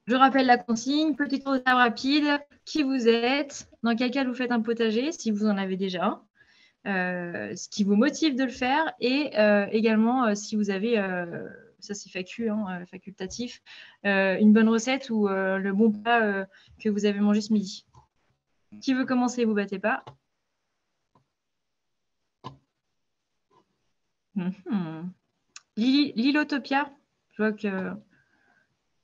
Je rappelle la consigne, petit tour de table rapide, qui vous êtes, dans quel cas vous faites un potager, si vous en avez déjà un, ce qui vous motive de le faire et également si vous avez, ça c'est facultatif, une bonne recette ou le bon plat que vous avez mangé ce midi. Qui veut commencer? Vous battez pas. Lilotopia,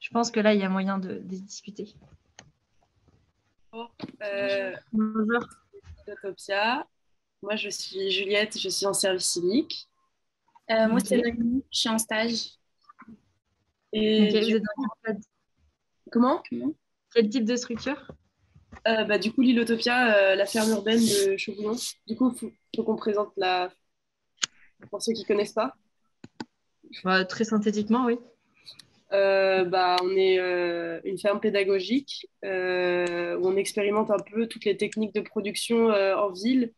je pense que là, il y a moyen de discuter. Bonjour. Lilotopia. Moi, je suis Juliette, je suis en service civique. Moi, c'est Noémie, je suis en stage. Et vous êtes dans quel stade? Comment? Quel type de structure? Du coup, Lilotopia, la ferme urbaine de Chauboulon. Du coup, il faut qu'on présente pour ceux qui ne connaissent pas. Très synthétiquement, oui. On est une ferme pédagogique où on expérimente un peu toutes les techniques de production en ville,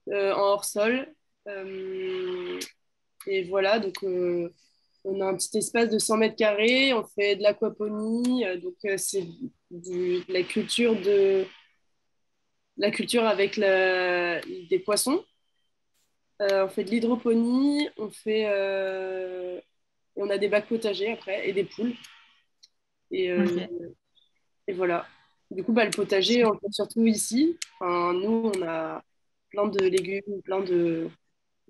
en hors-sol. Et voilà, donc on a un petit espace de 100 mètres carrés, on fait de l'aquaponie, c'est de la culture avec des poissons. On fait de l'hydroponie, on a des bacs potagers après et des poules. Et voilà. Du coup, le potager, on le fait surtout ici. Enfin, nous, on a plein de légumes, plein de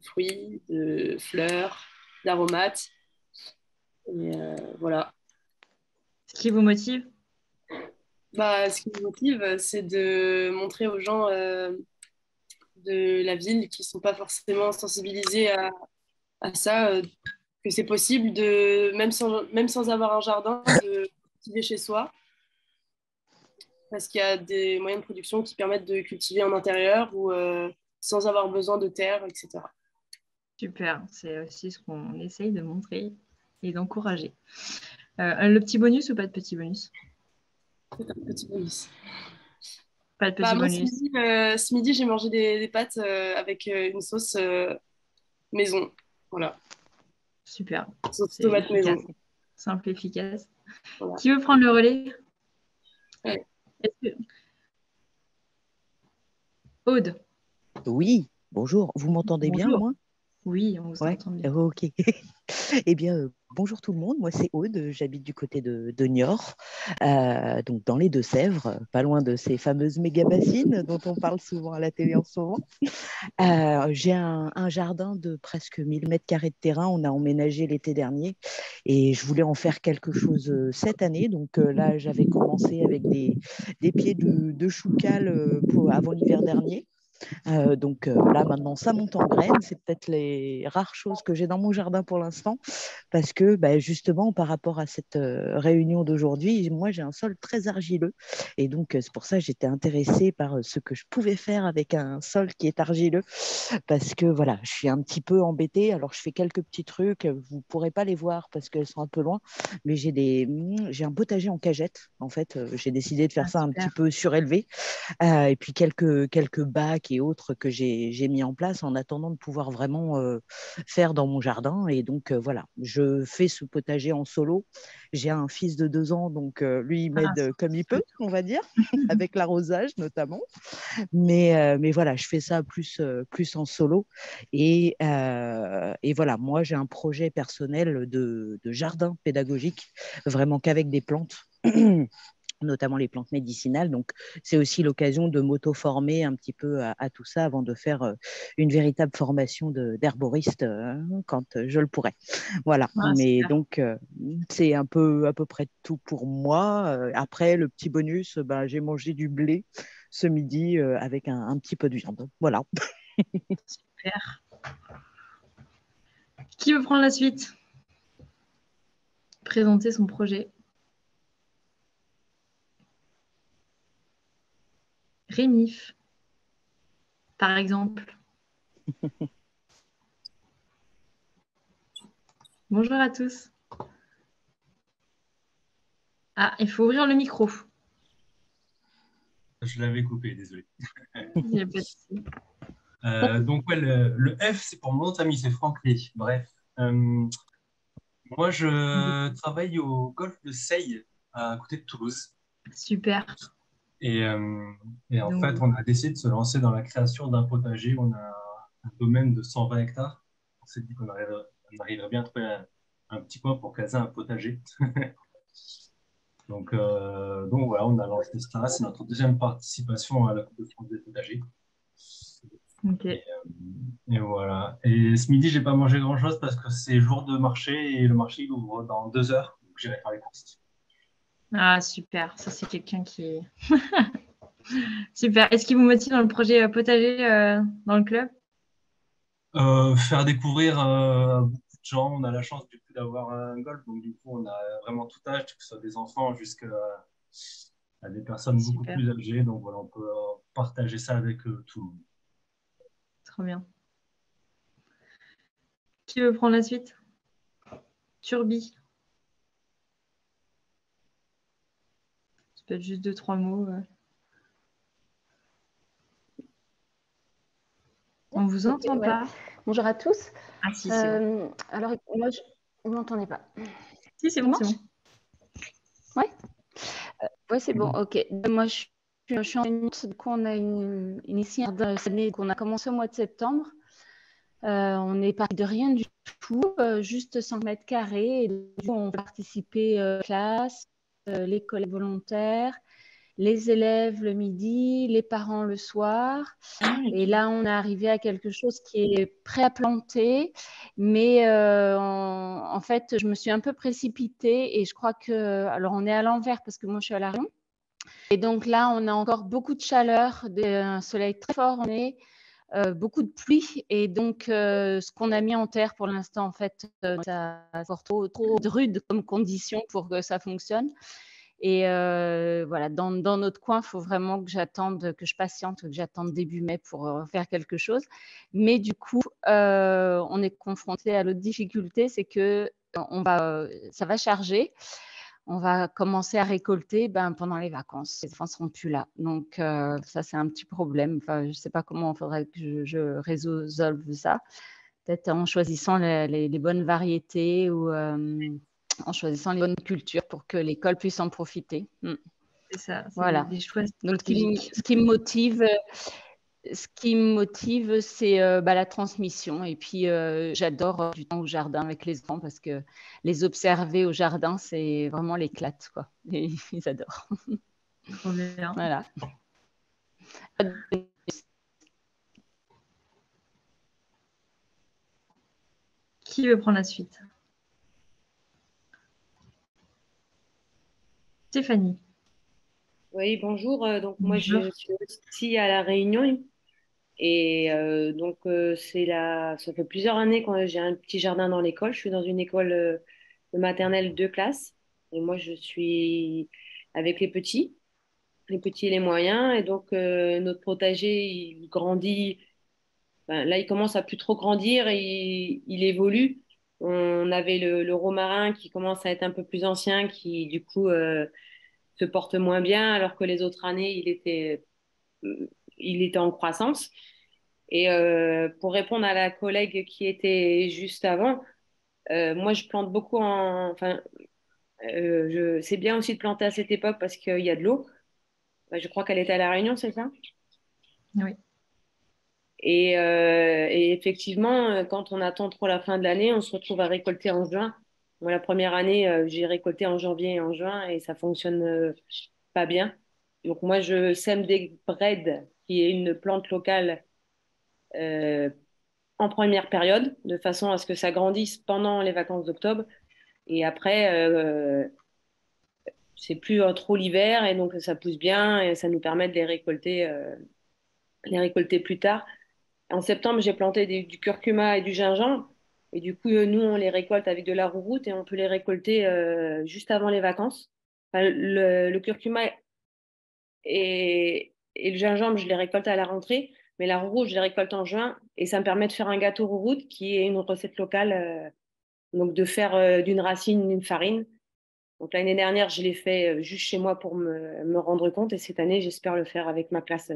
fruits, de fleurs, d'aromates. Et voilà. Ce qui vous motive? Ce qui me motive, c'est de montrer aux gens de la ville qui ne sont pas forcément sensibilisés à ça, que c'est possible, même sans avoir un jardin, de cultiver chez soi. Parce qu'il y a des moyens de production qui permettent de cultiver en intérieur ou sans avoir besoin de terre, etc. Super, c'est aussi ce qu'on essaye de montrer et d'encourager. Le petit bonus ou pas de petit bonus? C'est un petit bonus. Pas de petit bonus. Ce midi, j'ai mangé des pâtes avec une sauce maison. Voilà. Super. Sauce tomate maison. Simple, efficace. Voilà. Qui veut prendre le relais? Ouais. Aude. Oui, bonjour. Vous m'entendez bien, moi? Oui, on vous entend bien. Ok. Eh bien, bonjour tout le monde. Moi, c'est Aude. J'habite du côté de Niort, donc dans les Deux-Sèvres, pas loin de ces fameuses méga-bassines dont on parle souvent à la télé en ce moment. J'ai un jardin de presque 1000 mètres carrés de terrain. On a emménagé l'été dernier et je voulais en faire quelque chose cette année. Donc là, j'avais commencé avec des pieds de choucal avant l'hiver dernier. Là, maintenant, ça monte en graines. C'est peut-être les rares choses que j'ai dans mon jardin pour l'instant parce que justement, par rapport à cette réunion d'aujourd'hui, moi, j'ai un sol très argileux. Et donc, c'est pour ça que j'étais intéressée par ce que je pouvais faire avec un sol qui est argileux parce que, voilà, je suis un petit peu embêtée. Alors, je fais quelques petits trucs. Vous ne pourrez pas les voir parce qu'elles sont un peu loin, mais j'ai un potager en cagette. En fait, j'ai décidé de faire ça un petit peu surélevé. Et puis quelques bacs et autres que j'ai mis en place en attendant de pouvoir vraiment faire dans mon jardin. Et donc voilà, je fais ce potager en solo. J'ai un fils de 2 ans, donc lui, il m'aide comme il peut, on va dire, avec l'arrosage notamment. Mais voilà, je fais ça plus en solo. Et voilà, moi, j'ai un projet personnel de jardin pédagogique, vraiment qu'avec des plantes. Notamment les plantes médicinales. Donc, c'est aussi l'occasion de m'auto-former un petit peu à tout ça avant de faire une véritable formation d'herboriste quand je le pourrai. Voilà. Mais super. Donc, c'est à peu près tout pour moi. Après, le petit bonus, j'ai mangé du blé ce midi avec un petit peu de viande. Voilà. Super. Qui veut prendre la suite? Présenter son projet. Rémif, par exemple. Bonjour à tous. Ah, il faut ouvrir le micro. Je l'avais coupé, désolé. Il n'y a pas de souci. Donc, ouais, le F, c'est pour mon nom de famille, c'est Franklin. Bref. Moi, je travaille au golfe de Seille, à côté de Toulouse. Super. Et, et en Donc, fait, on a décidé de se lancer dans la création d'un potager. On a un domaine de 120 hectares. On s'est dit on arriverait bien à trouver un petit coin pour caser un potager. Donc voilà, on a lancé ça. C'est notre deuxième participation à la Coupe de France des potagers. ok. Et voilà. Et ce midi, j'ai pas mangé grand-chose parce que c'est jour de marché et le marché il ouvre dans 2 heures. Donc j'irai faire les courses. Ah, super. Ça, c'est quelqu'un qui... Super. Est-ce qu'il vous motive dans le projet potager dans le club? Faire découvrir à beaucoup de gens. On a la chance du coup d'avoir un golf. Donc du coup, on a vraiment tout âge, que ce soit des enfants jusqu'à à des personnes beaucoup Super. plus âgées. Donc voilà, on peut partager ça avec tout le monde. Trop bien. Qui veut prendre la suite? Turbi. Ça peut être juste 2-3 mots. On vous entend Ouais. pas. Bonjour à tous. Ah si, c'est bon. Alors, moi, vous m'entendez pas? Si, c'est bon, c'est bon. Ouais, c'est bon, ok. Moi, je suis en réunion. Du coup, on a ici cette année qu'on a commencé au mois de septembre. On est parti de rien du tout, juste 100 mètres carrés. Et du coup, on participait classe, les collègues volontaires, les élèves le midi, les parents le soir. Et là, on est arrivé à quelque chose qui est prêt à planter. Mais en fait, je me suis un peu précipitée et je crois que... Alors, on est à l'envers parce que moi, je suis à La Réunion. Et donc là, on a encore beaucoup de chaleur, un soleil très fort, on est beaucoup de pluie. Et donc, ce qu'on a mis en terre pour l'instant, en fait, ça a encore trop de rude comme condition pour que ça fonctionne. Et voilà, dans notre coin, il faut vraiment que j'attende, que je patiente, que j'attende début mai pour faire quelque chose. Mais du coup, on est confronté à l'autre difficulté, c'est que ça va charger. On va commencer à récolter pendant les vacances. Les enfants ne seront plus là. Donc, ça, c'est un petit problème. Enfin, je ne sais pas comment il faudrait que je résolve ça. Peut-être en choisissant les bonnes variétés ou en choisissant les bonnes cultures pour que l'école puisse en profiter. C'est ça, c'est voilà. des choix Donc, stratégiques. ce qui me motive, c'est la transmission. Et puis, j'adore du temps au jardin avec les enfants parce que les observer au jardin, c'est vraiment l'éclate, quoi. Et ils adorent. Trop bien. Voilà. Qui veut prendre la suite? Stéphanie. Oui, bonjour. Donc moi, Bonjour. je suis aussi à La Réunion et ça fait plusieurs années que j'ai un petit jardin dans l'école. Je suis dans une école de maternelle 2 classes et moi, je suis avec les petits et les moyens. Et donc notre potager, il grandit. Enfin, là, il commence à plus trop grandir et il évolue. On avait le romarin qui commence à être un peu plus ancien, qui du coup se porte moins bien, alors que les autres années, il était en croissance. Et pour répondre à la collègue qui était juste avant, moi, je plante beaucoup enfin, c'est bien aussi de planter à cette époque parce qu'il y a de l'eau. Je crois qu'elle était à La Réunion, c'est ça? Oui. Et effectivement, quand on attend trop la fin de l'année, on se retrouve à récolter en juin. Moi, la première année, j'ai récolté en janvier et en juin et ça fonctionne pas bien. Donc moi, je sème des brèdes, qui est une plante locale, euh, en première période, de façon à ce que ça grandisse pendant les vacances d'octobre. Et après, c'est plus trop l'hiver et donc ça pousse bien et ça nous permet de les récolter plus tard. En septembre, j'ai planté du curcuma et du gingembre. Et du coup, nous, on les récolte avec de la rouroute et on peut les récolter juste avant les vacances. Enfin, le curcuma et le gingembre, je les récolte à la rentrée. Mais la rouroute, je les récolte en juin. Et ça me permet de faire un gâteau rouroute qui est une recette locale. Donc, de faire d'une racine une farine. Donc, l'année dernière, je l'ai fait juste chez moi pour me rendre compte. Et cette année, j'espère le faire avec ma classe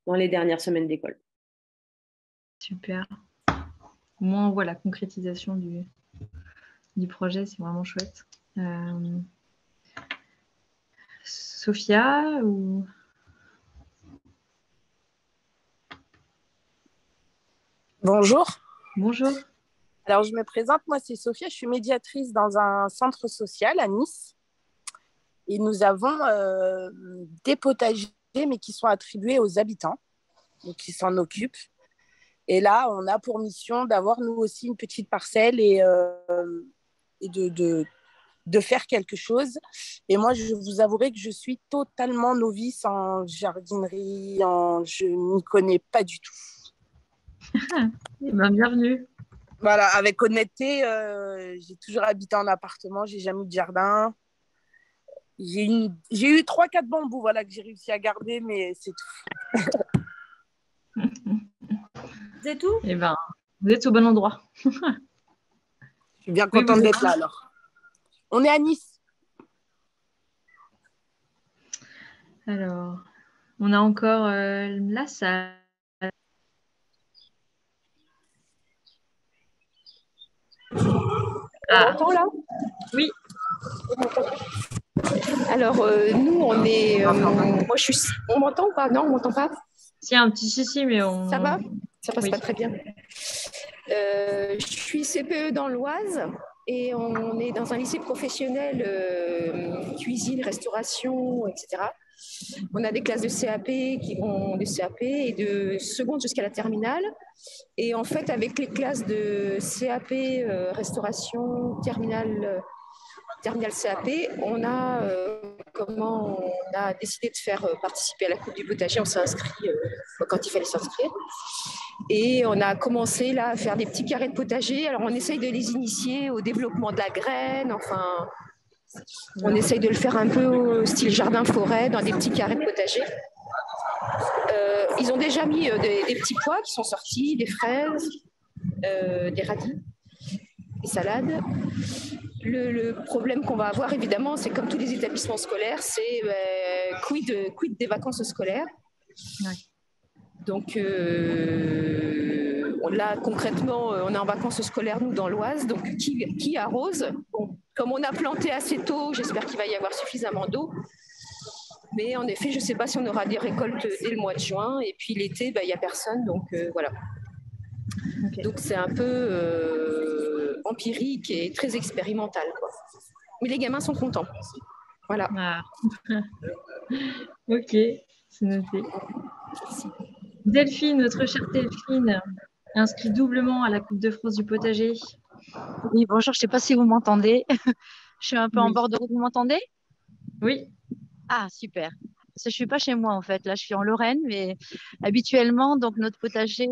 dans les dernières semaines d'école. Super. Au moins, on voit la concrétisation du projet, c'est vraiment chouette. Sophia ou... Bonjour. Bonjour. Alors, je me présente, moi c'est Sophia, je suis médiatrice dans un centre social à Nice. Et nous avons des potagers, mais qui sont attribués aux habitants, donc qui s'en occupent. Et là, on a pour mission d'avoir nous aussi une petite parcelle et de faire quelque chose. Et moi, je vous avouerai que je suis totalement novice en jardinerie, je n'y connais pas du tout. Eh ben, bienvenue. Voilà, avec honnêteté, j'ai toujours habité en appartement, j'ai jamais eu de jardin. J'ai eu 3-4 bambous voilà, que j'ai réussi à garder, mais c'est tout. C'est tout? Eh ben, vous êtes au bon endroit. Je suis bien contente d'être là alors. On est à Nice. Alors, on a encore la salle. On m'entend là? Oui. Alors, nous, on est. Moi, je suis. On m'entend ou pas? Non, on m'entend pas? Si, un petit souci, mais on. Ça va? Ça passe Oui. pas très bien. Je suis CPE dans l'Oise et on est dans un lycée professionnel, cuisine, restauration, etc. On a des classes de CAP qui vont de CAP et de seconde jusqu'à la terminale. Et en fait, avec les classes de CAP, restauration, terminale CAP, on a décidé de faire participer à la Coupe du potager. On s'est inscrit quand il fallait s'inscrire. Et on a commencé là à faire des petits carrés de potager. Alors on essaye de les initier au développement de la graine. Enfin, on essaye de le faire un peu au style jardin-forêt, dans des petits carrés de potager. Ils ont déjà mis des petits pois qui sont sortis, des fraises, des radis, des salades. Le problème qu'on va avoir, évidemment, c'est comme tous les établissements scolaires, c'est quid des vacances scolaires. Ouais. Donc là, concrètement, on est en vacances scolaires, nous, dans l'Oise. Donc, qui arrose? Bon, comme on a planté assez tôt, j'espère qu'il va y avoir suffisamment d'eau. Mais en effet, je ne sais pas si on aura des récoltes dès le mois de juin. Et puis l'été, il n'y a personne. Donc, voilà. Okay. Donc, c'est un peu empirique et très expérimental, quoi. Mais les gamins sont contents. Voilà. Ah. Ok, c'est noté. Delphine, notre chère Delphine, inscrite doublement à la Coupe de France du potager. Oui, bonjour, je ne sais pas si vous m'entendez. Je suis un peu en bord de route, vous m'entendez? Oui. Ah, super. Parce que je ne suis pas chez moi en fait. Là, je suis en Lorraine, mais habituellement, donc notre potager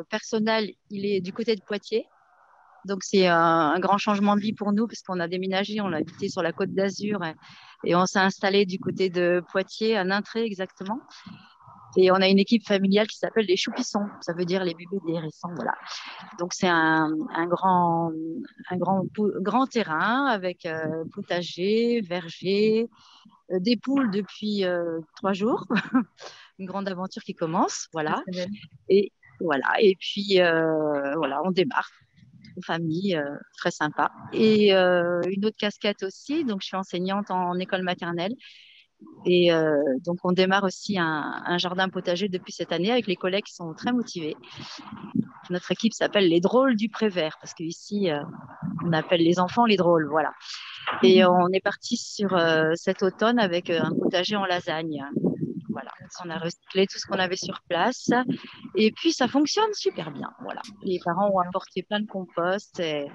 personnel, il est du côté de Poitiers. Donc, c'est un grand changement de vie pour nous parce qu'on a déménagé, on a habité sur la Côte d'Azur et on s'est installé du côté de Poitiers, à Nintré exactement. Et on a une équipe familiale qui s'appelle les Choupissons, ça veut dire les bébés des hérissons, voilà. Donc c'est un grand terrain avec potager, verger, des poules depuis 3 jours, une grande aventure qui commence, voilà. Et voilà. Et puis voilà, on démarre. Famille, très sympa. Et une autre casquette aussi, donc je suis enseignante en école maternelle. Et donc, on démarre aussi un jardin potager depuis cette année avec les collègues qui sont très motivés. Notre équipe s'appelle les drôles du Prévert parce qu'ici, on appelle les enfants les drôles, voilà. Et on est parti sur cet automne avec un potager en lasagne. Voilà, on a recyclé tout ce qu'on avait sur place et puis ça fonctionne super bien. Voilà, les parents ont apporté plein de compost et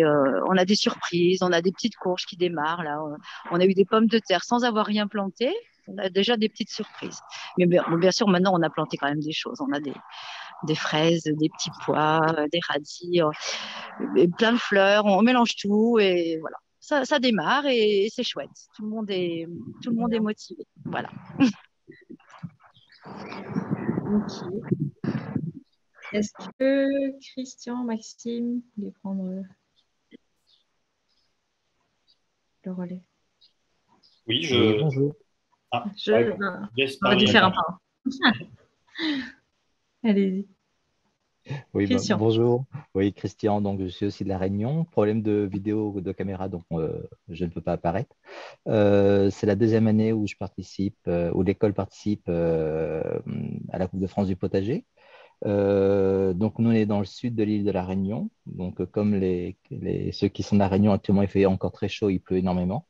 on a des surprises, on a des petites courges qui démarrent là. On a eu des pommes de terre sans avoir rien planté. On a déjà des petites surprises. Mais bien sûr, maintenant on a planté quand même des choses. On a des fraises, des petits pois, des radis, et plein de fleurs. On mélange tout et voilà. Ça démarre et c'est chouette. Tout le monde est motivé. Voilà. Ok. Est-ce que Christian, Maxime voulait prendre le relais? Oui, bonjour. Ah, on va dû faire un pas. Allez-y. Oui, Christian. bonjour. Oui, Christian, donc je suis aussi de La Réunion. Problème de vidéo, de caméra, donc je ne peux pas apparaître. C'est la deuxième année où je participe, où l'école participe à la Coupe de France du potager. Donc nous, on est dans le sud de l'île de La Réunion. Donc comme ceux qui sont de La Réunion actuellement, il fait encore très chaud, il pleut énormément.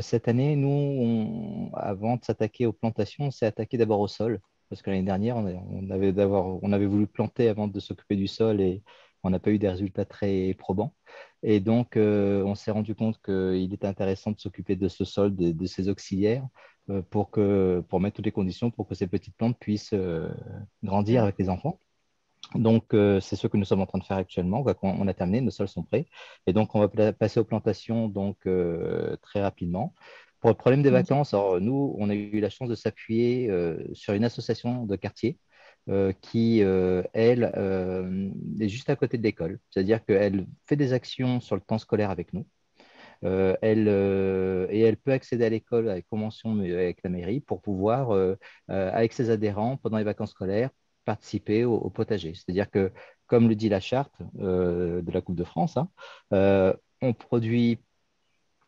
Cette année, nous, avant de s'attaquer aux plantations, on s'est attaqué d'abord au sol, parce que l'année dernière, on avait voulu planter avant de s'occuper du sol et on n'a pas eu des résultats très probants. Et donc, on s'est rendu compte qu'il était intéressant de s'occuper de ce sol, de ces auxiliaires, pour mettre toutes les conditions pour que ces petites plantes puissent grandir avec les enfants. Donc, c'est ce que nous sommes en train de faire actuellement. On a terminé, nos sols sont prêts. Et donc, on va passer aux plantations donc, très rapidement. Pour le problème des vacances, alors, nous, on a eu la chance de s'appuyer sur une association de quartier qui, elle, est juste à côté de l'école. C'est-à-dire qu'elle fait des actions sur le temps scolaire avec nous. Et elle peut accéder à l'école avec convention avec la mairie pour pouvoir, avec ses adhérents, pendant les vacances scolaires, participer au potager. C'est-à-dire que, comme le dit la charte de la Coupe de France, hein, on produit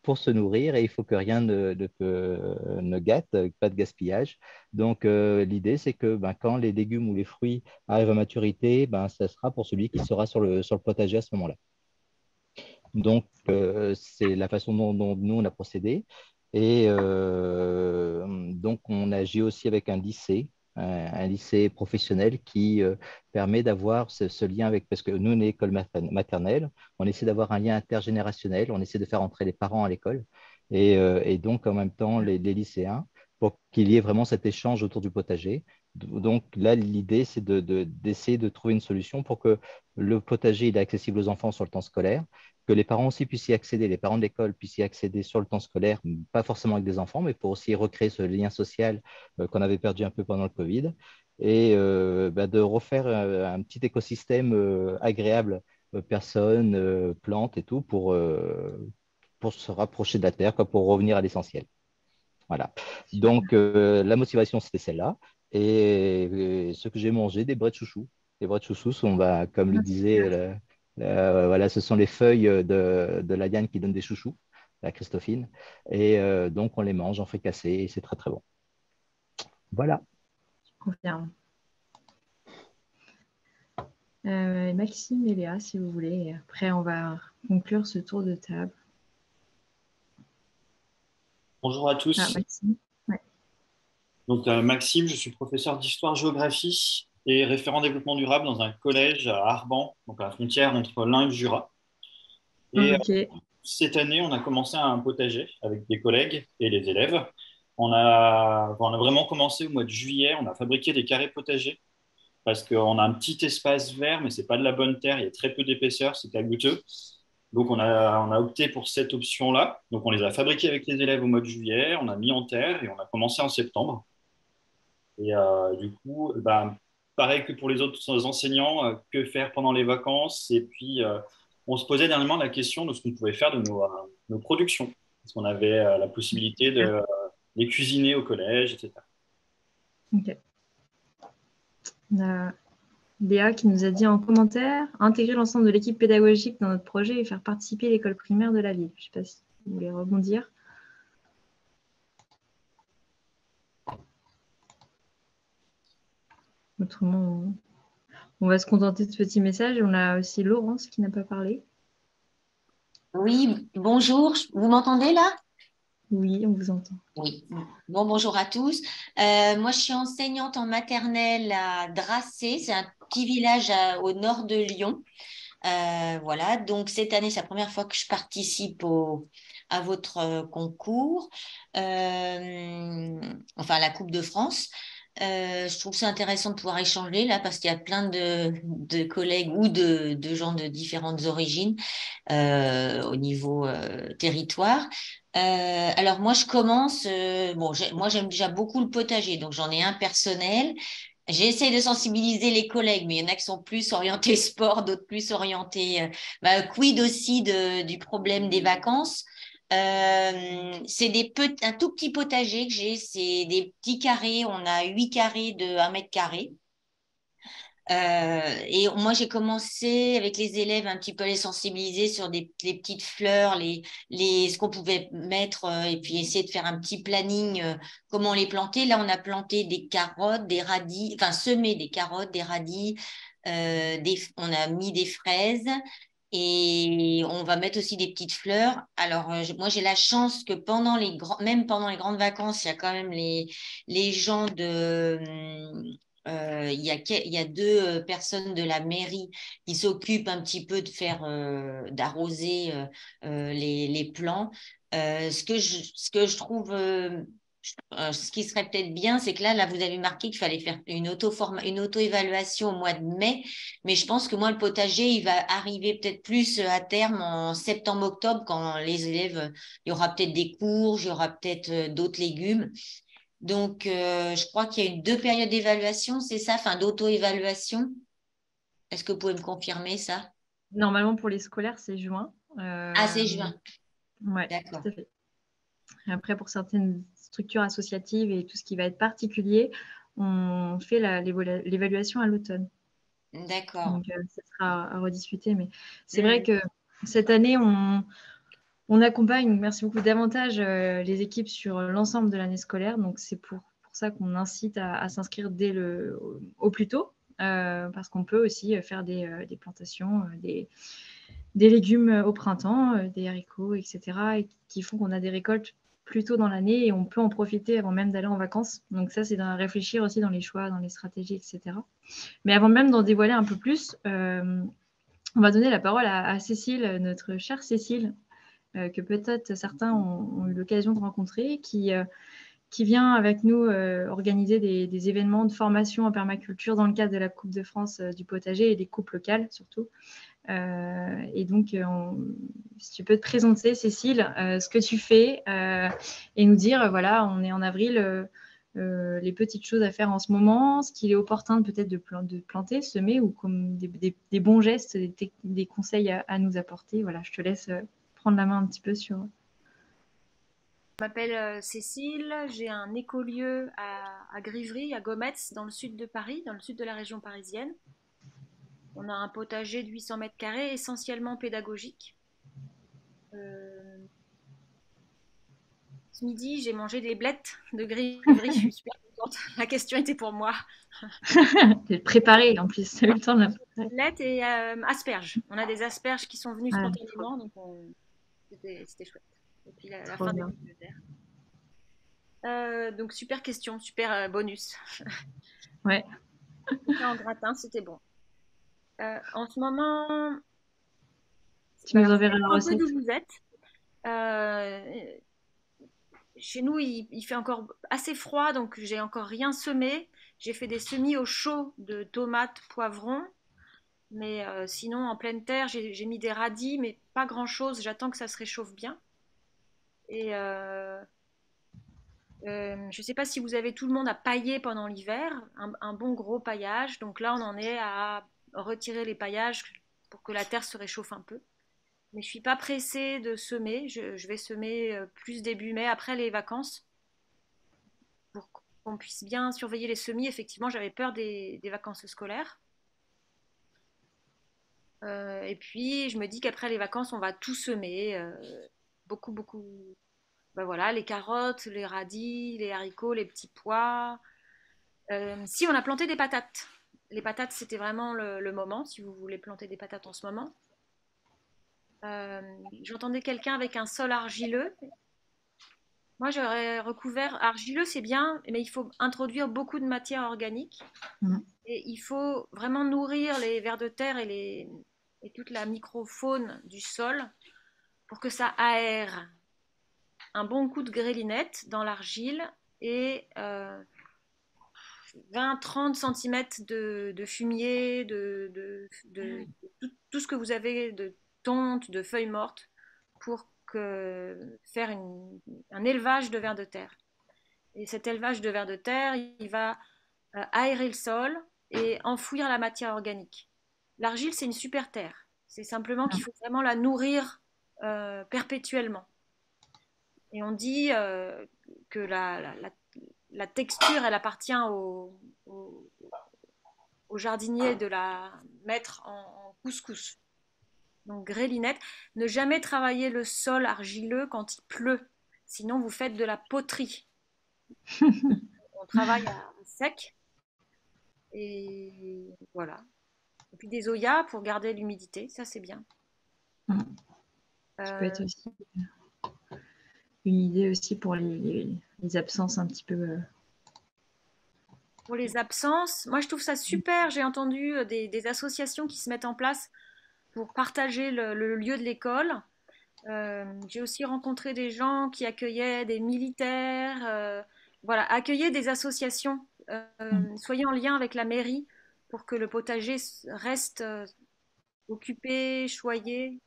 pour se nourrir et il faut que rien ne gâte, pas de gaspillage. Donc, l'idée, c'est que quand les légumes ou les fruits arrivent à maturité, ça sera pour celui qui sera sur le potager à ce moment-là. Donc, c'est la façon dont nous, on a procédé. Et donc, on agit aussi avec un lycée professionnel qui permet d'avoir ce lien avec, parce que nous, on est école maternelle, on essaie d'avoir un lien intergénérationnel, on essaie de faire entrer les parents à l'école et donc en même temps les lycéens pour qu'il y ait vraiment cet échange autour du potager. Donc là, l'idée, c'est d'essayer de trouver une solution pour que le potager il est accessible aux enfants sur le temps scolaire, que les parents aussi puissent y accéder, les parents de l'école puissent y accéder sur le temps scolaire, pas forcément avec des enfants, mais pour aussi recréer ce lien social qu'on avait perdu un peu pendant le Covid, et de refaire un petit écosystème agréable, personnes, plantes et tout, pour se rapprocher de la terre, quoi, pour revenir à l'essentiel. Voilà. Donc, la motivation, c'était celle-là. Et ce que j'ai mangé, des bras de chouchou. Les bras de chouchou sont, comme le disait, voilà, ce sont les feuilles de la liane qui donnent des chouchous, la Christophine. Et donc, on les mange en fricassé et c'est très, très bon. Voilà. Je confirme. Maxime et Léa, si vous voulez. Et après, on va conclure ce tour de table. Bonjour à tous. Maxime. Ouais. Donc, Maxime, je suis professeur d'histoire-géographie et référent développement durable dans un collège à Arban, donc à la frontière entre l'Ain et le Jura. Et cette année, on a commencé un potager avec des collègues et les élèves. On a vraiment commencé au mois de juillet. On a fabriqué des carrés potagers parce qu'on a un petit espace vert, mais ce n'est pas de la bonne terre. Il y a très peu d'épaisseur, c'est caillouteux. Donc, on a opté pour cette option-là. Donc, on les a fabriqués avec les élèves au mois de juillet. On a mis en terre et on a commencé en septembre. Et du coup, pareil que pour les autres enseignants, que faire pendant les vacances? Et puis, on se posait dernièrement la question de ce qu'on pouvait faire de nos productions. Est-ce qu'on avait la possibilité de les cuisiner au collège, etc. Ok. On a Léa qui nous a dit en commentaire intégrer l'ensemble de l'équipe pédagogique dans notre projet et faire participer l'école primaire de la ville. Je ne sais pas si vous voulez rebondir. Autrement, on va se contenter de ce petit message. On a aussi Laurence qui n'a pas parlé. Oui, bonjour. Vous m'entendez là? Oui, on vous entend. Oui. Bon, bonjour à tous. Moi, je suis enseignante en maternelle à Dracé. C'est un petit village au nord de Lyon. Voilà. Donc, cette année, c'est la première fois que je participe à votre concours, enfin, à la Coupe de France. Je trouve ça intéressant de pouvoir échanger là parce qu'il y a plein de collègues ou de gens de différentes origines au niveau territoire. Alors moi je commence, moi j'aime déjà beaucoup le potager, donc j'en ai un personnel. J'essaie de sensibiliser les collègues, mais il y en a qui sont plus orientés sport, d'autres plus orientés quid aussi du problème des vacances. C'est un tout petit potager que j'ai, c'est des petits carrés, on a 8 carrés de 1 mètre carré. Et moi, j'ai commencé avec les élèves un petit peu à les sensibiliser sur les petites fleurs, ce qu'on pouvait mettre et puis essayer de faire un petit planning, comment les planter. Là, on a planté des carottes, des radis, enfin semé des carottes, des radis, on a mis des fraises. Et on va mettre aussi des petites fleurs. Alors, moi, j'ai la chance que même pendant les grandes vacances, il y a quand même les gens il y a deux personnes de la mairie qui s'occupent un petit peu d'arroser les plants. Ce que je trouve, ce qui serait peut-être bien, c'est que là, vous avez marqué qu'il fallait faire une auto-évaluation au mois de mai. Mais je pense que moi, le potager, il va arriver peut-être plus à terme en septembre-octobre, quand les élèves, il y aura peut-être des courges, il y aura peut-être d'autres légumes. Donc, je crois qu'il y a eu 2 périodes d'évaluation, c'est ça, enfin d'auto-évaluation. Est-ce que vous pouvez me confirmer ça? Normalement, pour les scolaires, c'est juin. Ah, c'est juin. Ouais, d'accord. Tout à fait. Après, pour certaines structures associatives et tout ce qui va être particulier, on fait l'évaluation à l'automne. D'accord. Donc, ça sera à rediscuter. Mais c'est vrai que cette année, on accompagne, merci beaucoup, davantage les équipes sur l'ensemble de l'année scolaire. Donc, c'est pour ça qu'on incite à s'inscrire au plus tôt, parce qu'on peut aussi faire des plantations, des légumes au printemps, des haricots, etc., et qui font qu'on a des récoltes plus tôt dans l'année et on peut en profiter avant même d'aller en vacances. Donc ça, c'est à réfléchir aussi dans les choix, dans les stratégies, etc. Mais avant même d'en dévoiler un peu plus, on va donner la parole à Cécile, notre chère Cécile, que peut-être certains ont eu l'occasion de rencontrer, qui vient avec nous organiser des événements de formation en permaculture dans le cadre de la Coupe de France du potager et des coupes locales surtout. Et donc, si tu peux te présenter, Cécile, ce que tu fais et nous dire, voilà, on est en avril, les petites choses à faire en ce moment, ce qu'il est opportun peut-être de planter, semer, ou comme des bons gestes, des conseils à nous apporter. Voilà, je te laisse prendre la main un petit peu sur... Je m'appelle Cécile, j'ai un écolieu à Grivry, à Gometz, dans le sud de Paris, dans le sud de la région parisienne. On a un potager de 800 mètres carrés, essentiellement pédagogique. Ce midi, j'ai mangé des blettes de Grivry, je suis super contente. La question était pour moi. J'ai préparé en plus, j'ai eu le temps de la préparer. Blettes et asperges. On a des asperges qui sont venues spontanément, donc c'était chouette. Et puis la fin des pommes de terre. Donc super question, super bonus. Ouais. En gratin, c'était bon. En ce moment, tu nous enverras la recette. Un peu d'où vous êtes. Chez nous, il fait encore assez froid, donc j'ai encore rien semé. J'ai fait des semis au chaud de tomates, poivrons. Mais sinon, en pleine terre, j'ai mis des radis, mais pas grand-chose. J'attends que ça se réchauffe bien. Et je ne sais pas si vous avez tout le monde à pailler pendant l'hiver, un bon gros paillage. Donc là, on en est à retirer les paillages pour que la terre se réchauffe un peu. Mais je ne suis pas pressée de semer. Je vais semer plus début mai, après les vacances, pour qu'on puisse bien surveiller les semis. Effectivement, j'avais peur des vacances scolaires. Et puis, je me dis qu'après les vacances, on va tout semer. Beaucoup. Ben voilà, les carottes, les radis, les haricots, les petits pois. Si, on a planté des patates. Les patates, c'était vraiment le moment, si vous voulez planter des patates en ce moment. J'entendais quelqu'un avec un sol argileux. Moi, j'aurais recouvert. Argileux, c'est bien, mais il faut introduire beaucoup de matière organique. Et il faut vraiment nourrir les vers de terre et toute la microfaune du sol pour que ça aère. Un bon coup de grêlinette dans l'argile et 20-30 cm de fumier, de tout ce que vous avez de tonte, de feuilles mortes pour faire un élevage de vers de terre. Et cet élevage de vers de terre, il va aérer le sol et enfouir la matière organique. L'argile, c'est une super terre. C'est simplement qu'il faut vraiment la nourrir perpétuellement. Et on dit que la texture, elle appartient au jardinier de la mettre en couscous. Donc grélinette. Ne jamais travailler le sol argileux quand il pleut. Sinon, vous faites de la poterie. On travaille à sec. Et voilà. Et puis des oyas pour garder l'humidité. Ça, c'est bien. Ça peut être aussi une idée aussi pour les absences un petit peu. Pour les absences, moi je trouve ça super. J'ai entendu des associations qui se mettent en place pour partager le lieu de l'école. J'ai aussi rencontré des gens qui accueillaient des militaires. Voilà, accueillez des associations. Soyez en lien avec la mairie pour que le potager reste occupé, choyé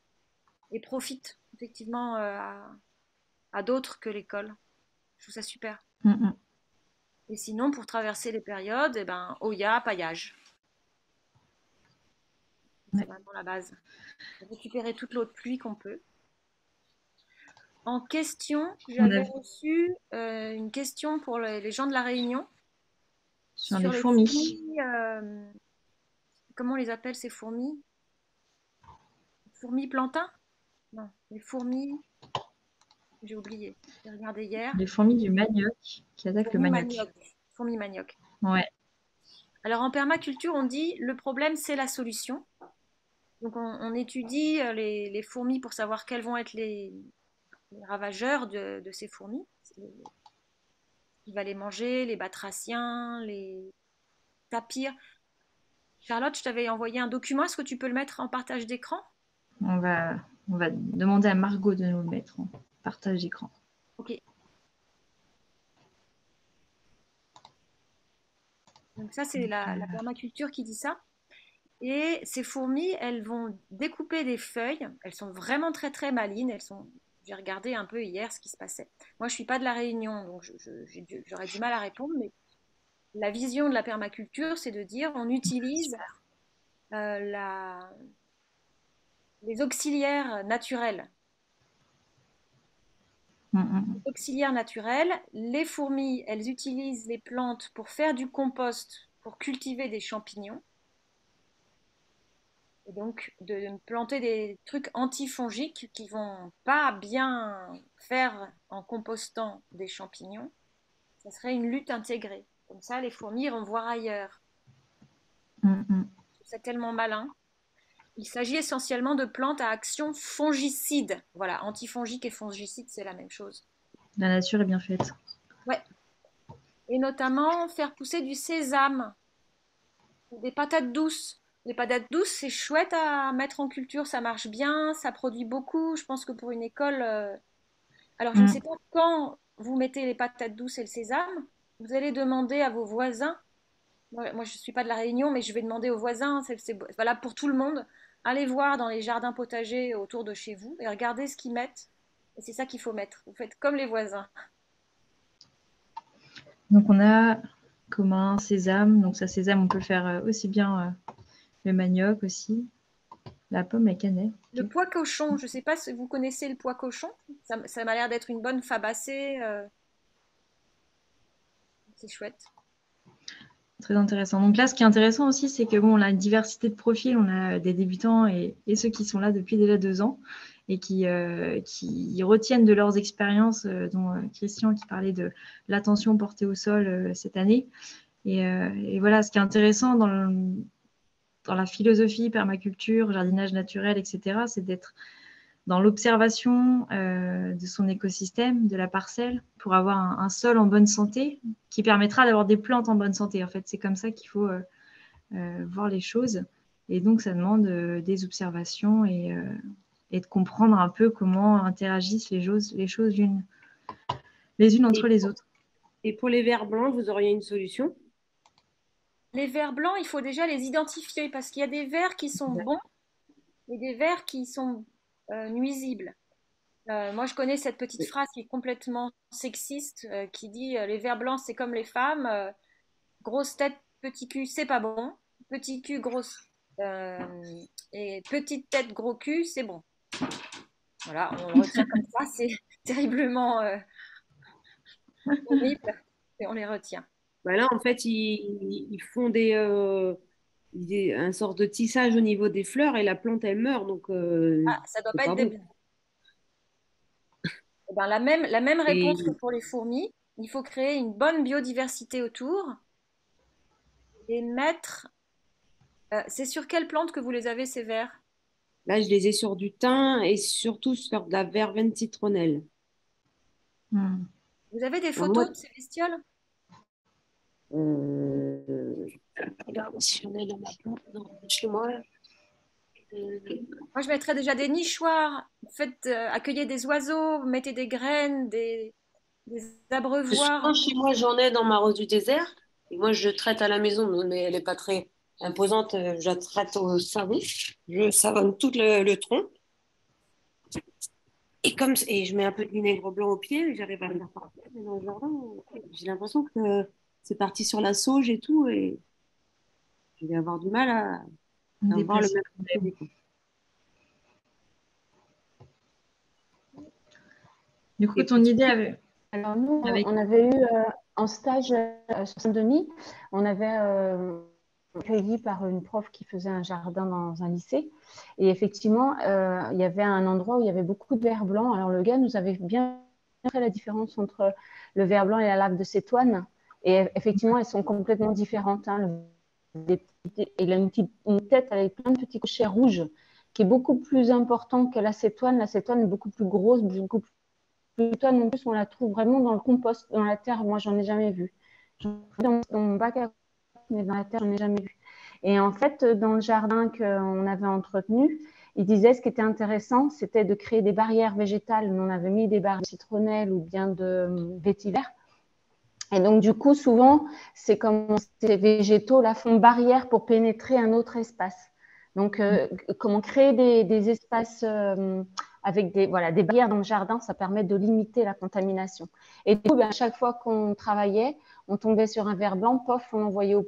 et profite effectivement à d'autres que l'école. Je trouve ça super. Et sinon, pour traverser les périodes, eh ben, Oya, paillage. C'est vraiment la base. Récupérer toute l'eau de pluie qu'on peut. En question, j'avais reçu une question pour les gens de la Réunion. Sur les fourmis. Comment on les appelle ces fourmis? Fourmis plantains? Non, les fourmis... J'ai oublié. J'ai regardé hier. Les fourmis du manioc qui attaquent le manioc. Fourmis manioc. Ouais. Alors en permaculture, on dit le problème, c'est la solution. Donc on étudie les fourmis pour savoir quels vont être les ravageurs de ces fourmis. Qui va les manger, les batraciens, les tapirs. Charlotte, je t'avais envoyé un document. Est-ce que tu peux le mettre en partage d'écran? On va demander à Margot de nous le mettre en partage d'écran. Ok. Donc ça, c'est la permaculture qui dit ça. Et ces fourmis, elles vont découper des feuilles. Elles sont vraiment très, très malines. J'ai regardé un peu hier ce qui se passait. Moi, je ne suis pas de la Réunion, donc j'aurais du mal à répondre. Mais la vision de la permaculture, c'est de dire on utilise les auxiliaires naturels. Les auxiliaires naturels, les fourmis, elles utilisent les plantes pour faire du compost, pour cultiver des champignons. Et donc, de planter des trucs antifongiques qui vont pas bien faire en compostant des champignons, ça serait une lutte intégrée. Comme ça, les fourmis vont voir ailleurs. C'est tellement malin. Il s'agit essentiellement de plantes à action fongicide. Voilà, antifongique et fongicide, c'est la même chose. La nature est bien faite. Ouais. Et notamment, faire pousser du sésame, des patates douces. Les patates douces, c'est chouette à mettre en culture, ça marche bien, ça produit beaucoup. Je pense que pour une école... Alors, je ne sais pas quand vous mettez les patates douces et le sésame, vous allez demander à vos voisins. Moi, je ne suis pas de la Réunion, mais je vais demander aux voisins. C'est valable pour tout le monde. Allez voir dans les jardins potagers autour de chez vous et regardez ce qu'ils mettent. Et c'est ça qu'il faut mettre. Vous faites comme les voisins. Donc, on a commun, sésame. Donc, ça, sésame, on peut faire aussi bien le manioc aussi. La pomme et cannelle. Le pois cochon, je ne sais pas si vous connaissez le pois cochon. Ça m'a l'air d'être une bonne fabacée. C'est chouette. Très intéressant. Donc là, ce qui est intéressant aussi, c'est que bon, on a une diversité de profils. On a des débutants et ceux qui sont là depuis déjà 2 ans et qui retiennent de leurs expériences, dont Christian qui parlait de l'attention portée au sol cette année. Et voilà, ce qui est intéressant dans la philosophie, permaculture, jardinage naturel, etc., c'est d'être dans l'observation de son écosystème, de la parcelle, pour avoir un sol en bonne santé, qui permettra d'avoir des plantes en bonne santé. En fait, c'est comme ça qu'il faut voir les choses. Et donc, ça demande des observations et de comprendre un peu comment interagissent les choses les unes entre les autres. Et pour les vers blancs, vous auriez une solution? Les vers blancs, il faut déjà les identifier parce qu'il y a des vers qui sont bons et des vers qui sont nuisibles. Moi, je connais cette petite phrase qui est complètement sexiste qui dit les vers blancs, c'est comme les femmes. Grosse tête, petit cul, c'est pas bon. Petit cul, grosse et petite tête, gros cul, c'est bon. Voilà, on le retient comme ça. C'est terriblement horrible et on les retient. Bah là, en fait, ils font des il y a un sort de tissage au niveau des fleurs et la plante, elle meurt. Donc, Ah, ça doit c'est pas pas être des bon. bulbes. Eh ben, la même Et réponse que pour les fourmis. Il faut créer une bonne biodiversité autour et mettre. C'est sur quelle plante que vous les avez, ces vers? là, je les ai sur du thym et surtout sur de la verveine citronnelle. Hmm. Vous avez des Alors, moi, photos de ces bestioles? regarde si j'en ai dans ma plante, chez moi. Moi, je mettrais déjà des nichoirs. Faites, accueillez des oiseaux, mettez des graines, des abreuvoirs. Souvent, chez moi, j'en ai dans ma rose du désert. Et moi, je traite à la maison, mais elle n'est pas très imposante. Je la traite au savon. Je savonne tout le tronc. Et je mets un peu de vinaigre blanc au pied. J'arrive à le faire partir. Mais dans le jardin, j'ai l'impression que c'est parti sur la sauge et tout. Et je vais avoir du mal à avoir le Déplacer. même procédé, quoi. Du coup, ton idée avec... Alors nous, avec... on avait eu en stage sur Saint-Denis, on avait accueilli par une prof qui faisait un jardin dans un lycée. Et effectivement, il y avait un endroit où il y avait beaucoup de vers blancs. Alors le gars nous avait bien fait la différence entre le ver blanc et la lave de cétoine. Et effectivement, elles sont complètement différentes, hein. Il a une tête avec plein de petits cochets rouges qui est beaucoup plus important que l'acétoine. L'acétoine est beaucoup plus grosse, beaucoup plus l'automne, en plus, on la trouve vraiment dans le compost, dans la terre. Moi, j'en ai jamais vu. J'en ai dans mon bac à mais dans la terre, j'en ai jamais vu. Et en fait, dans le jardin qu'on avait entretenu, il disait ce qui était intéressant, c'était de créer des barrières végétales. On avait mis des barrières de citronnelle ou bien de vétiver. Et donc, du coup, souvent, c'est comme ces végétaux là font barrière pour pénétrer un autre espace. Donc, comment créer des espaces avec des barrières dans le jardin, ça permet de limiter la contamination. Et du coup, à chaque fois qu'on travaillait, on tombait sur un ver blanc, pof, on l'envoyait au...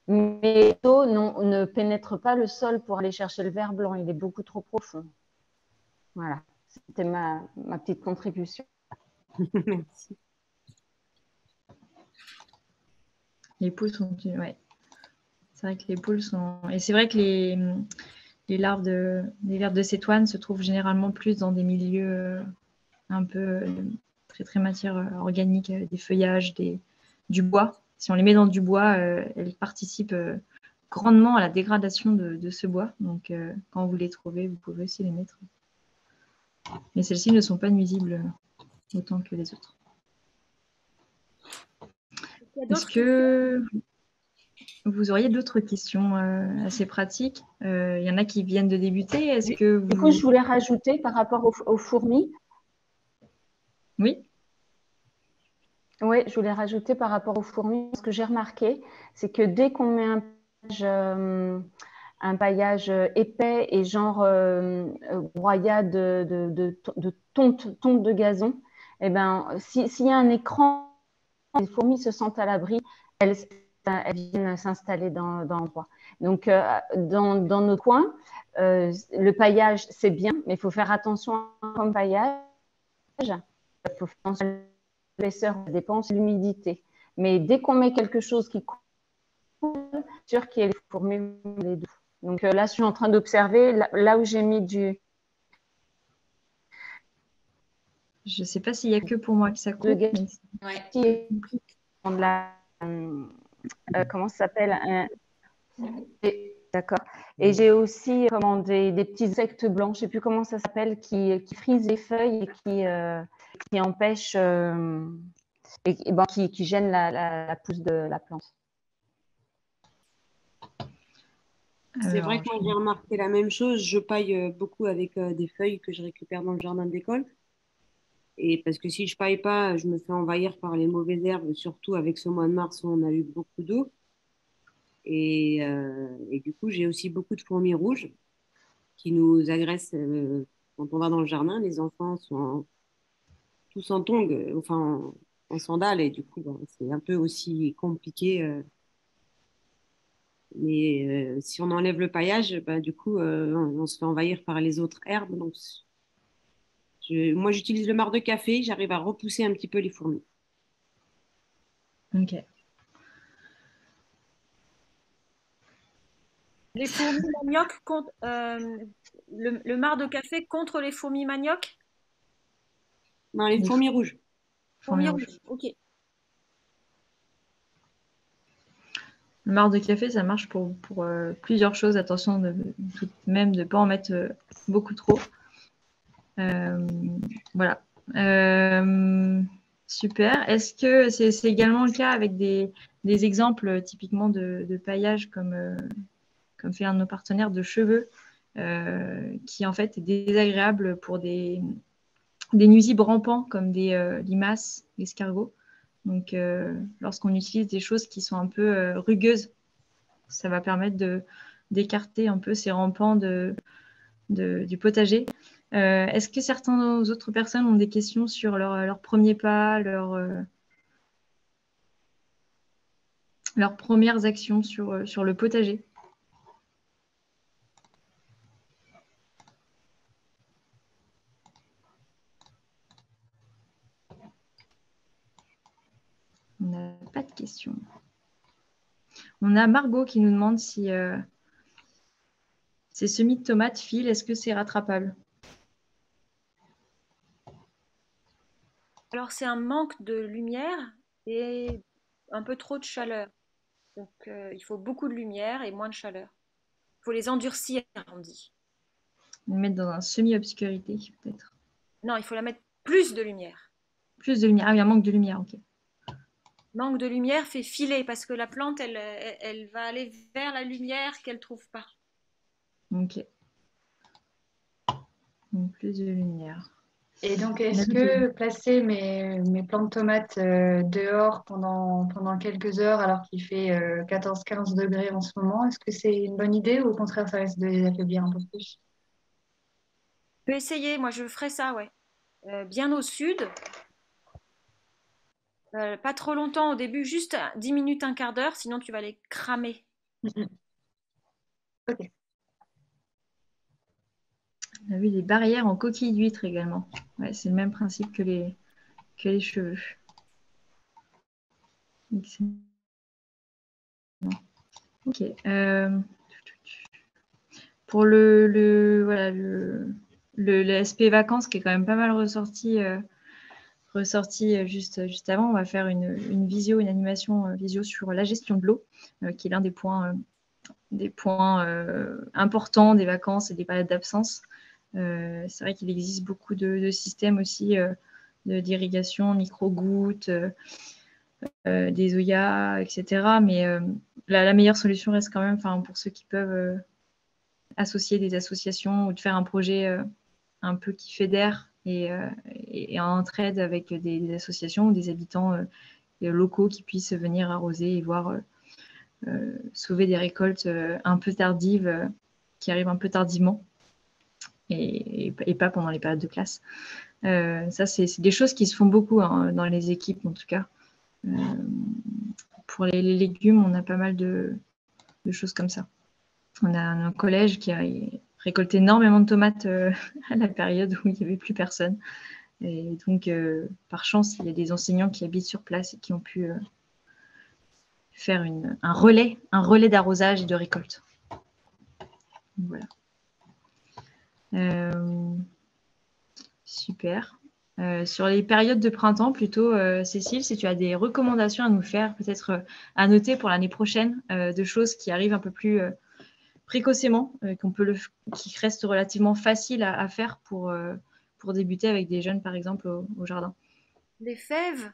Mais l'eau ne pénètre pas le sol pour aller chercher le ver blanc, il est beaucoup trop profond. Voilà, c'était ma petite contribution. Merci. Les poules sont... Ouais. C'est vrai que les poules sont... Et c'est vrai que les larves de cétoine se trouvent généralement plus dans des milieux un peu très, très matière organique, des feuillages, du bois. Si on les met dans du bois, elles participent grandement à la dégradation de ce bois. Donc, quand vous les trouvez, vous pouvez aussi les mettre. Mais celles-ci ne sont pas nuisibles autant que les autres. Est-ce que vous auriez d'autres questions assez pratiques? Il y en a qui viennent de débuter. Est-ce que vous... Du coup, je voulais rajouter par rapport aux fourmis. Oui. Oui, je voulais rajouter par rapport aux fourmis. Ce que j'ai remarqué, c'est que dès qu'on met un paillage épais et genre broyade de tonte de gazon, eh ben, s'il y a un écran, les fourmis se sentent à l'abri, elles viennent s'installer dans l'endroit. Donc, dans nos coins, le paillage, c'est bien, mais il faut faire attention comme paillage. Il faut faire attention à l'épaisseur, ça dépend de l'humidité. Mais dès qu'on met quelque chose qui coule, c'est sûr qu'il y a les fourmis les deux. Donc là, je suis en train d'observer là où j'ai mis du... Je ne sais pas s'il n'y a que pour moi que ça coupe. Ouais. Comment ça s'appelle D'accord. Et j'ai aussi des petits insectes blancs, je ne sais plus comment ça s'appelle, qui frisent les feuilles et qui empêchent, qui gênent la pousse de la plante. C'est vrai que moi, j'ai remarqué la même chose. Je paille beaucoup avec des feuilles que je récupère dans le jardin d'école. Et parce que si je paille pas, je me fais envahir par les mauvaises herbes, surtout avec ce mois de mars où on a eu beaucoup d'eau. Et du coup, j'ai aussi beaucoup de fourmis rouges qui nous agressent quand on va dans le jardin. Les enfants sont tous en tongs, enfin en sandales, et du coup, c'est un peu aussi compliqué. Mais si on enlève le paillage, du coup, on se fait envahir par les autres herbes. Donc, moi, j'utilise le marc de café, j'arrive à repousser un petit peu les fourmis. Ok. Les fourmis manioc contre le marc de café contre les fourmis manioc? Non, les fourmis rouges. Fourmis rouges, ok. Le marc de café, ça marche pour plusieurs choses. Attention tout de même de ne pas en mettre beaucoup trop. Voilà. Super. Est-ce que c'est également le cas avec des exemples typiquement de paillage comme fait un de nos partenaires de cheveux qui en fait est désagréable pour des nuisibles rampants comme des limaces, des escargots. Donc, lorsqu'on utilise des choses qui sont un peu rugueuses, ça va permettre d'écarter un peu ces rampants du potager. Est-ce que certaines autres personnes ont des questions sur leur premier pas, leurs premières actions sur le potager? On n'a pas de questions. On a Margot qui nous demande si ces semis de tomates filent, est-ce que c'est rattrapable? Alors, c'est un manque de lumière et un peu trop de chaleur. Donc, il faut beaucoup de lumière et moins de chaleur. Il faut les endurcir, on dit. Les mettre dans un semi-obscurité, peut-être. Non, il faut la mettre plus de lumière. Plus de lumière. Ah oui, un manque de lumière, ok. Manque de lumière fait filer parce que la plante, elle va aller vers la lumière qu'elle ne trouve pas. Ok. Donc, plus de lumière. Et donc, est-ce que placer mes plants de tomates dehors pendant quelques heures alors qu'il fait 14-15 degrés en ce moment, est-ce que c'est une bonne idée ou au contraire ça risque de les affaiblir un peu plus? Je peux essayer, moi je ferais ça, ouais. Bien au sud. Pas trop longtemps au début, juste 10 minutes, un quart d'heure, sinon tu vas les cramer. Ok. On a vu des barrières en coquille d'huître également. Ouais, c'est le même principe que les cheveux. Excellent. Ok. Pour l'aspect vacances qui est quand même pas mal ressorti juste avant, on va faire une visio, une animation visio sur la gestion de l'eau, qui est l'un des points importants des vacances et des périodes d'absence. C'est vrai qu'il existe beaucoup de systèmes aussi d'irrigation, micro-gouttes, des Oya, etc. Mais la meilleure solution reste quand même, pour ceux qui peuvent associer des associations ou de faire un projet un peu qui fédère et en entraide avec des associations ou des habitants locaux qui puissent venir arroser et voir sauver des récoltes un peu tardives qui arrivent un peu tardivement et pas pendant les périodes de classe. Ça, c'est des choses qui se font beaucoup dans les équipes en tout cas. Pour les légumes, on a pas mal de choses comme ça. On a un collège qui a récolté énormément de tomates à la période où il n'y avait plus personne. Et donc, par chance, il y a des enseignants qui habitent sur place et qui ont pu faire un relais d'arrosage et de récolte. Voilà. Super. Sur les périodes de printemps, plutôt, Cécile, si tu as des recommandations à nous faire, peut-être à noter pour l'année prochaine, de choses qui arrivent un peu plus précocement, qui restent relativement faciles à faire pour débuter avec des jeunes, par exemple, au jardin. Les fèves,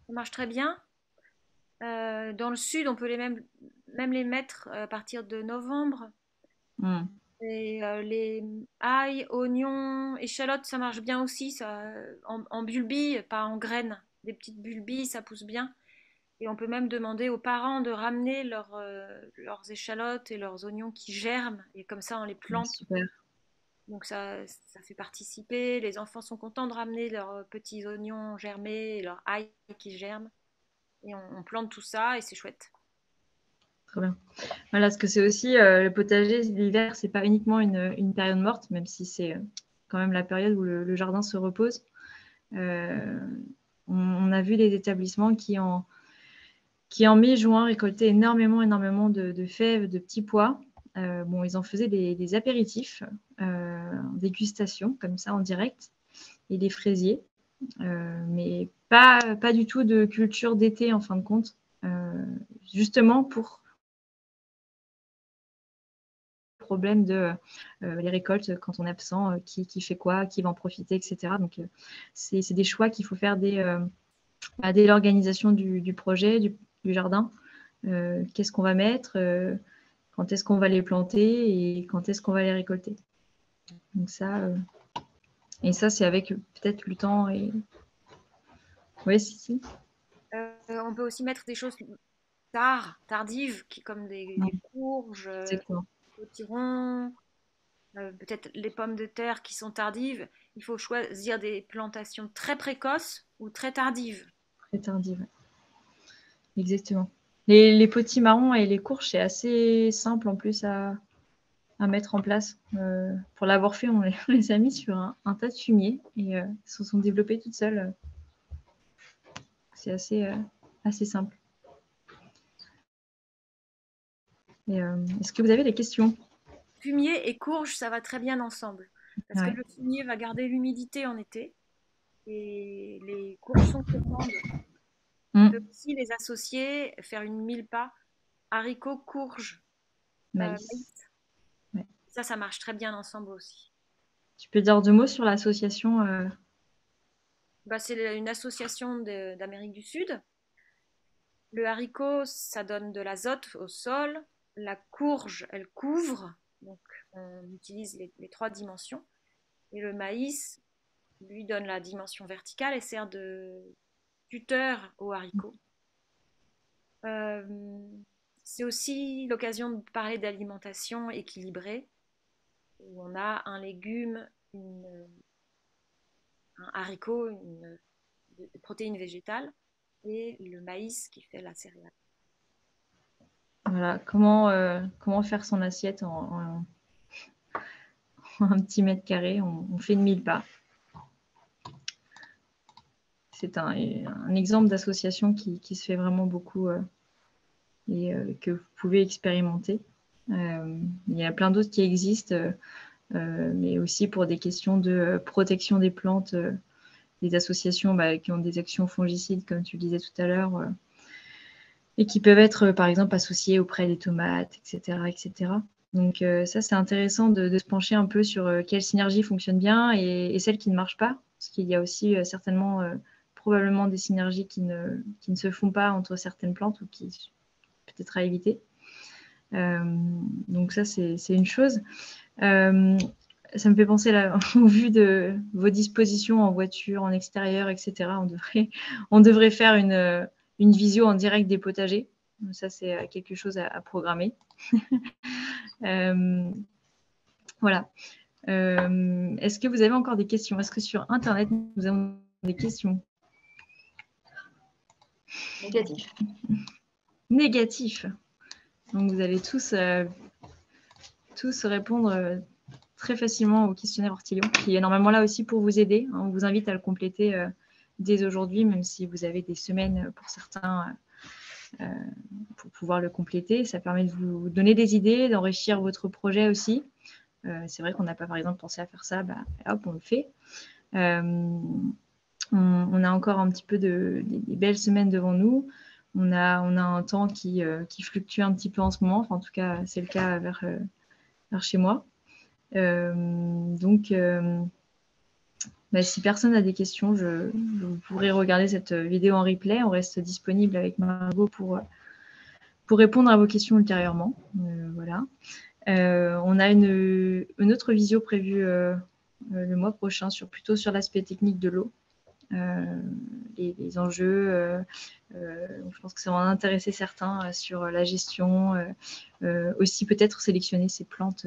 ça marche très bien. Dans le sud, on peut même les mettre à partir de novembre. Et les ail, oignons, échalotes, ça marche bien aussi, ça, en bulbes, pas en graines. Des petites bulbes, ça pousse bien. Et on peut même demander aux parents de ramener leurs échalotes et leurs oignons qui germent. Et comme ça, on les plante. Super. Donc ça fait participer. Les enfants sont contents de ramener leurs petits oignons germés et leurs ail qui germent. Et on plante tout ça et c'est chouette. Très bien. Voilà, parce que c'est aussi le potager, l'hiver, c'est pas uniquement une période morte, même si c'est quand même la période où le jardin se repose. On a vu des établissements qui en mai-juin récoltaient énormément de fèves, de petits pois. bon, ils en faisaient des apéritifs, dégustation, comme ça, en direct, et des fraisiers. Mais pas du tout de culture d'été, en fin de compte. Justement pour le problème de les récoltes quand on est absent, qui fait quoi, qui va en profiter, etc. Donc, c'est des choix qu'il faut faire dès l'organisation du projet, du jardin. Qu'est-ce qu'on va mettre, quand est-ce qu'on va les planter et quand est-ce qu'on va les récolter. Donc ça, et ça, c'est avec peut-être le temps. Et... Oui, si. On peut aussi mettre des choses tardives, comme des courges, des potirons, peut-être les pommes de terre qui sont tardives. Il faut choisir des plantations très précoces ou très tardives. Très tardives, exactement. Les potimarrons et les courges, c'est assez simple en plus à mettre en place. Pour l'avoir fait, on les a mis sur un tas de fumier et se sont développés toutes seules. C'est assez simple. Est-ce que vous avez des questions? Fumier et courge, ça va très bien ensemble. Parce que le fumier va garder l'humidité en été. Et les courges sont gourmandes. On peut aussi les associer, faire une mille-pas, haricots, courges, maïs. Ouais. Ça marche très bien ensemble aussi. Tu peux dire 2 mots sur l'association C'est une association d'Amérique du Sud. Le haricot, ça donne de l'azote au sol. La courge, elle couvre. Donc, on utilise les 3 dimensions. Et le maïs lui donne la dimension verticale et sert de tuteur au haricot. C'est aussi l'occasion de parler d'alimentation équilibrée, où on a un légume, un haricot, une protéine végétale, et le maïs qui fait la céréale. Voilà, comment faire son assiette en un petit mètre carré, on fait une mille-pas. C'est un exemple d'association qui se fait vraiment beaucoup et que vous pouvez expérimenter. Il y a plein d'autres qui existent, mais aussi pour des questions de protection des plantes, des associations qui ont des actions fongicides, comme tu le disais tout à l'heure, et qui peuvent être, par exemple, associées auprès des tomates, etc. etc. Donc ça, c'est intéressant de se pencher un peu sur quelle synergie fonctionne bien et celles qui ne marchent pas, parce qu'il y a aussi certainement probablement des synergies qui ne se font pas entre certaines plantes ou qui peut-être à éviter. Donc ça, c'est une chose. Ça me fait penser, là, au vu de vos dispositions en voiture, en extérieur, etc., on devrait faire une visio en direct des potagers. Ça, c'est quelque chose à programmer. Voilà. Est-ce que vous avez encore des questions? Est-ce que sur Internet, nous avons des questions? Négatif. Donc, vous allez tous répondre très facilement au questionnaire Ortillon, qui est normalement là aussi pour vous aider. On vous invite à le compléter dès aujourd'hui, même si vous avez des semaines pour certains pour pouvoir le compléter. Ça permet de vous donner des idées, d'enrichir votre projet aussi. C'est vrai qu'on n'a pas, par exemple, pensé à faire ça, hop, on le fait. On a encore un petit peu des belles semaines devant nous. On a un temps qui fluctue un petit peu en ce moment. Enfin, en tout cas, c'est le cas vers chez moi. Donc, si personne n'a des questions, vous pourrez regarder cette vidéo en replay. On reste disponible avec Margot pour répondre à vos questions ultérieurement. Voilà. On a une autre visio prévue le mois prochain, plutôt sur l'aspect technique de l'eau. Les enjeux, je pense que ça va en intéresser certains sur la gestion, aussi peut-être sélectionner ces plantes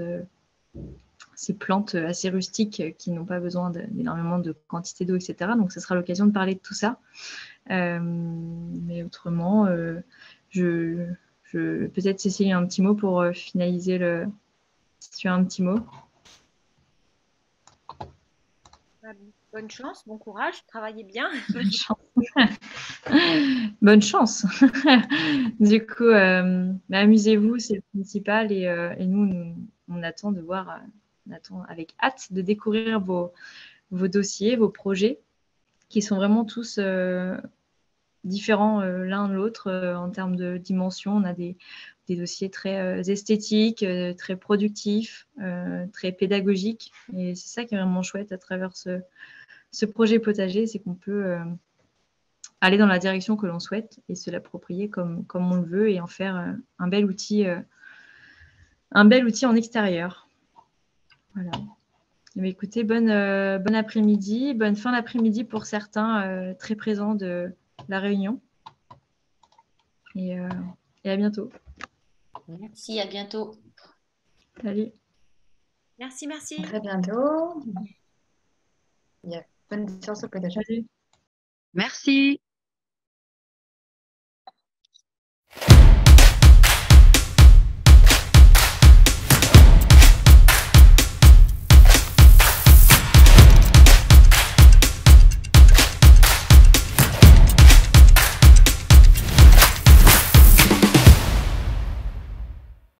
assez rustiques qui n'ont pas besoin d'énormément de quantité d'eau, etc. Donc, ce sera l'occasion de parler de tout ça. Mais autrement, je peut-être Cécile, un petit mot pour finaliser si tu as un petit mot. Bonne chance, bon courage, travaillez bien. Bonne chance. Bonne chance. Du coup, amusez-vous, c'est le principal. Et nous, on attend de voir, on attend avec hâte de découvrir vos dossiers, vos projets, qui sont vraiment tous différents l'un de l'autre en termes de dimension. On a des dossiers très esthétiques, très productifs, très pédagogiques. Et c'est ça qui est vraiment chouette à travers ce projet potager, c'est qu'on peut aller dans la direction que l'on souhaite et se l'approprier comme on le veut et en faire un bel outil en extérieur. Voilà. Écoutez, bon après-midi, bonne fin d'après-midi pour certains très présents de la réunion. Et à bientôt. Merci, à bientôt. Salut. Merci, merci. À très bientôt. Bonne séance au potager. Salut. Merci.